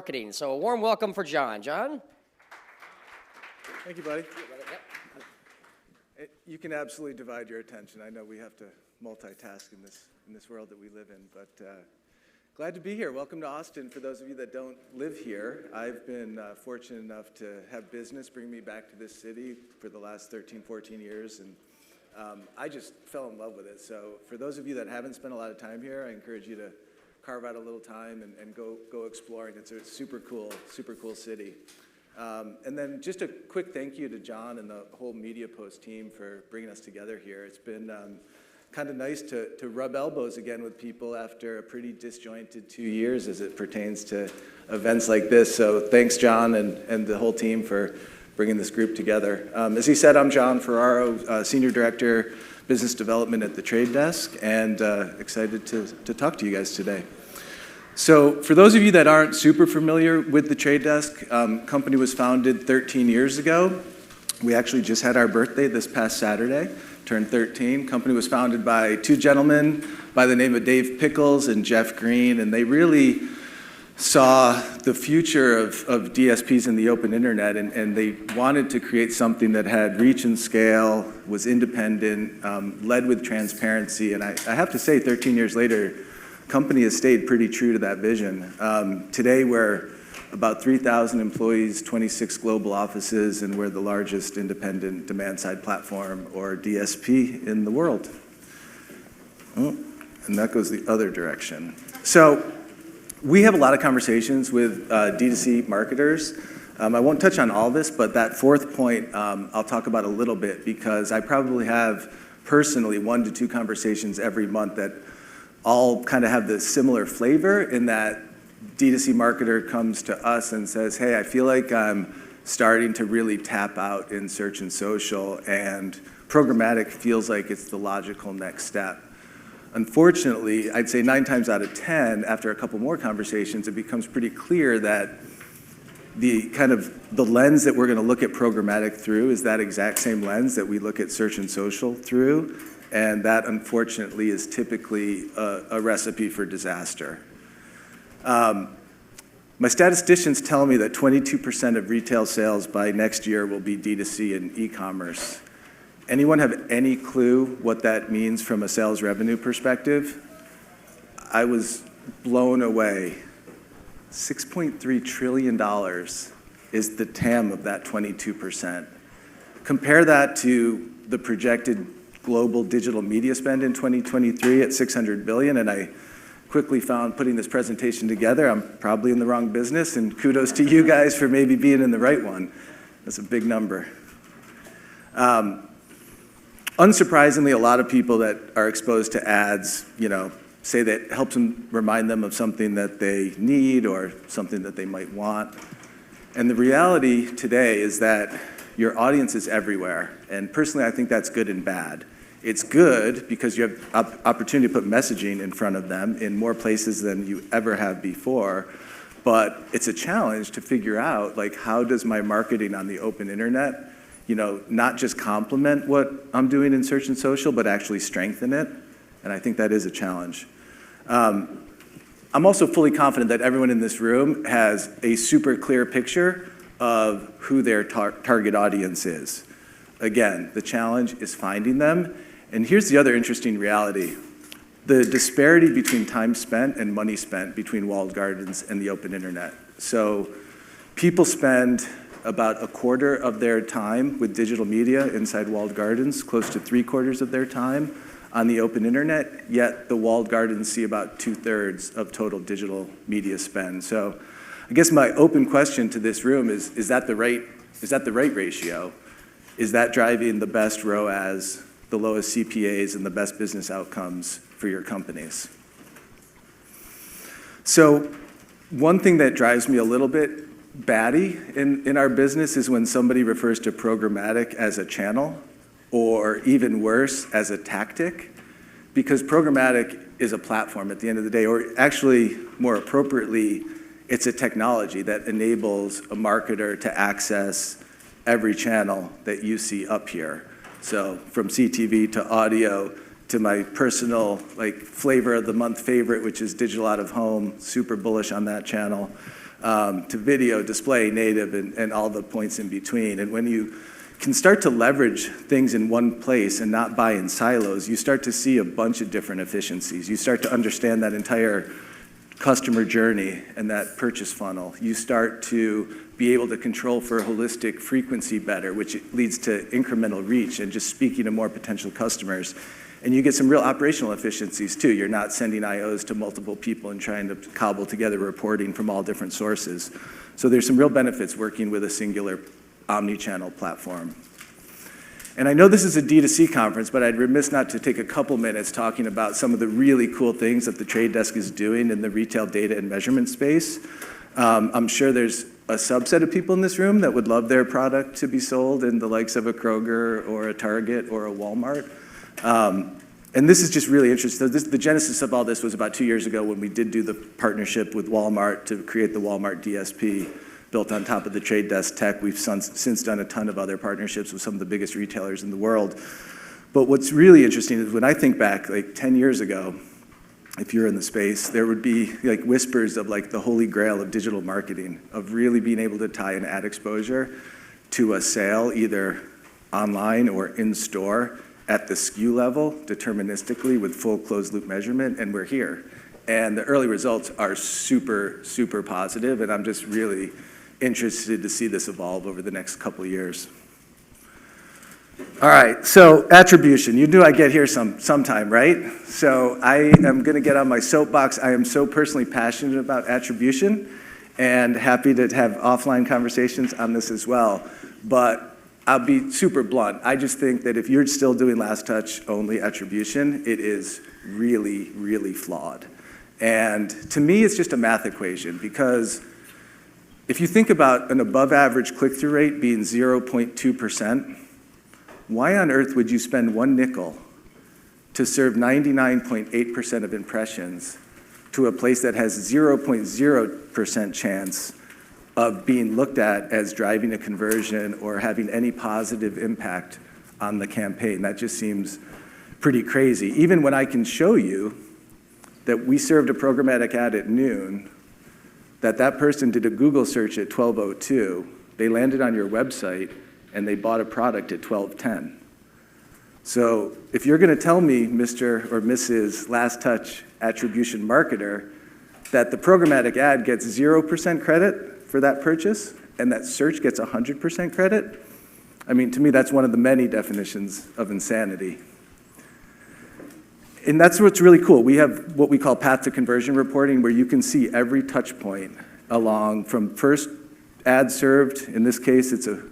Marketing. So a warm welcome for John. John? Thank you, buddy. You can absolutely divide your attention. I know we have to multitask in this world that we live in, but glad to be here. Welcome to Austin. For those of you that don't live here, I've been fortunate enough to have business bring me back to this city for the last 13, 14 years, and I just fell in love with it. So for those of you that haven't spent a lot of time here, I encourage you to carve out a little time and go exploring. It's a super cool city. And then just a quick thank you to John and the whole Media Post team for bringing us together here. It's been kind of nice to rub elbows again with people after a pretty disjointed 2 years as it pertains to events like this. So thanks, John, and the whole team for bringing this group together. As he said, I'm John Ferraro, Senior Director, Business Development at the Trade Desk, and excited to talk to you guys today. So for those of you that aren't super familiar with the Trade Desk, company was founded 13 years ago. We actually just had our birthday this past Saturday, turned 13. Company was founded by two gentlemen by the name of Dave Pickles and Jeff Green, and they really saw the future of DSPs in the open internet, and they wanted to create something that had reach and scale, was independent, led with transparency, and I have to say 13 years later, company has stayed pretty true to that vision. Today we're about 3,000 employees, 26 global offices, and we're the largest independent demand-side platform, or DSP, in the world. Oh, and that goes the other direction. So we have a lot of conversations with D2C marketers. I won't touch on all this, but that fourth point I'll talk about a little bit, because I probably have personally 1 to 2 conversations every month that all kind of have this similar flavor, in that D2C marketer comes to us and says, hey, I feel like I'm starting to really tap out in search and social, and programmatic feels like it's the logical next step. Unfortunately, I'd say 9 times out of 10, after a couple more conversations, it becomes pretty clear that the lens that we're going to look at programmatic through is that exact same lens that we look at search and social through. And that, unfortunately, is typically a recipe for disaster. My statisticians tell me that 22% of retail sales by next year will be D2C and e-commerce. Anyone have any clue what that means from a sales revenue perspective? I was blown away. $6.3 trillion is the TAM of that 22%. Compare that to the projected global digital media spend in 2023 at $600 billion, and I quickly found, putting this presentation together, I'm probably in the wrong business, and kudos to you guys for maybe being in the right one. That's a big number. Unsurprisingly, a lot of people that are exposed to ads, say that it helps them, remind them of something that they need or something that they might want. And the reality today is that your audience is everywhere, and personally I think that's good and bad. It's good because you have opportunity to put messaging in front of them in more places than you ever have before, but it's a challenge to figure out, like, how does my marketing on the open internet, not just complement what I'm doing in search and social, but actually strengthen it, and I think that is a challenge. I'm also fully confident that everyone in this room has a super clear picture of who their target audience is. Again, the challenge is finding them. And here's the other interesting reality. The disparity between time spent and money spent between walled gardens and the open internet. So people spend about a quarter of their time with digital media inside walled gardens, close to 3/4 of their time on the open internet, yet the walled gardens see about 2/3 of total digital media spend. So I guess my open question to this room is that the right ratio? Is that driving the best ROAS, the lowest CPAs, and the best business outcomes for your companies? So one thing that drives me a little bit batty in our business is when somebody refers to programmatic as a channel, or even worse, as a tactic, because programmatic is a platform at the end of the day, or actually, more appropriately, it's a technology that enables a marketer to access every channel that you see up here. So from CTV to audio to my personal flavor of the month favorite, which is digital out of home, super bullish on that channel, to video, display, native, and all the points in between. And when you can start to leverage things in one place and not buy in silos, you start to see a bunch of different efficiencies. You start to understand that entire customer journey and that purchase funnel. You start to be able to control for holistic frequency better, which leads to incremental reach and just speaking to more potential customers. And you get some real operational efficiencies too. You're not sending IOs to multiple people and trying to cobble together reporting from all different sources. So there's some real benefits working with a singular omnichannel platform. And I know this is a D2C conference, but I'd remiss not to take a couple minutes talking about some of the really cool things that the Trade Desk is doing in the retail data and measurement space. I'm sure there's a subset of people in this room that would love their product to be sold in the likes of a Kroger or a Target or a Walmart. And this is just really interesting. So the genesis of all this was about 2 years ago when we did do the partnership with Walmart to create the Walmart DSP built on top of the Trade Desk tech. We've since done a ton of other partnerships with some of the biggest retailers in the world. But what's really interesting is when I think back like 10 years ago, if you're in the space, there would be like whispers of like the holy grail of digital marketing, of really being able to tie an ad exposure to a sale, either online or in store at the SKU level, deterministically with full closed loop measurement, and we're here. And the early results are super, super positive, and I'm just really interested to see this evolve over the next couple of years. All right, so attribution. You knew I'd get here sometime, right? So I am gonna get on my soapbox. I am so personally passionate about attribution and happy to have offline conversations on this as well. But I'll be super blunt. I just think that if you're still doing last touch only attribution, it is really, really flawed. And to me, it's just a math equation, because if you think about an above average click-through rate being 0.2%, why on earth would you spend one nickel to serve 99.8% of impressions to a place that has 0.0% chance of being looked at as driving a conversion or having any positive impact on the campaign? That just seems pretty crazy. Even when I can show you that we served a programmatic ad at noon, that person did a Google search at 12:02, they landed on your website, and they bought a product at 12:10. So if you're gonna tell me, Mr. or Mrs. Last Touch Attribution Marketer, that the programmatic ad gets 0% credit for that purchase, and that search gets 100% credit, I mean, to me, that's one of the many definitions of insanity. And that's what's really cool. We have what we call path to conversion reporting, where you can see every touch point along from first ad served, in this case, it's a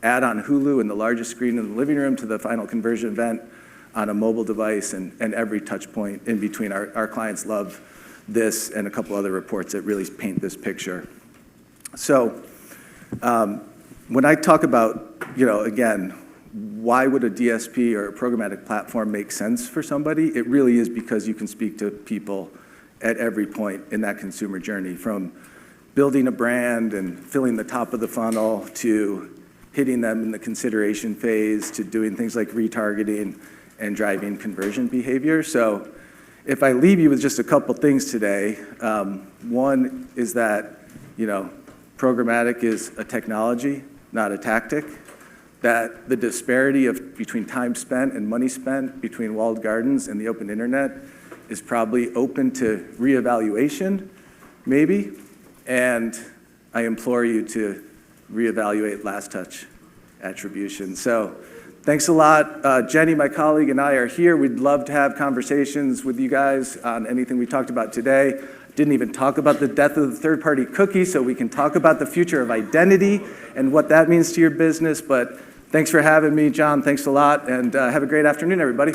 ad on Hulu in the largest screen in the living room, to the final conversion event on a mobile device, and every touch point in between. Our clients love this and a couple other reports that really paint this picture. So when I talk about, again, why would a DSP or a programmatic platform make sense for somebody? It really is because you can speak to people at every point in that consumer journey, from building a brand and filling the top of the funnel to hitting them in the consideration phase, to doing things like retargeting and driving conversion behavior. So if I leave you with just a couple things today, one is that, programmatic is a technology, not a tactic. That the disparity between time spent and money spent between walled gardens and the open internet is probably open to reevaluation, maybe. And I implore you to reevaluate last touch attribution. So thanks a lot. Jenny, my colleague, and I are here. We'd love to have conversations with you guys on anything we talked about today. Didn't even talk about the death of the third-party cookie, so we can talk about the future of identity and what that means to your business. But thanks for having me, John. Thanks a lot, and have a great afternoon, everybody.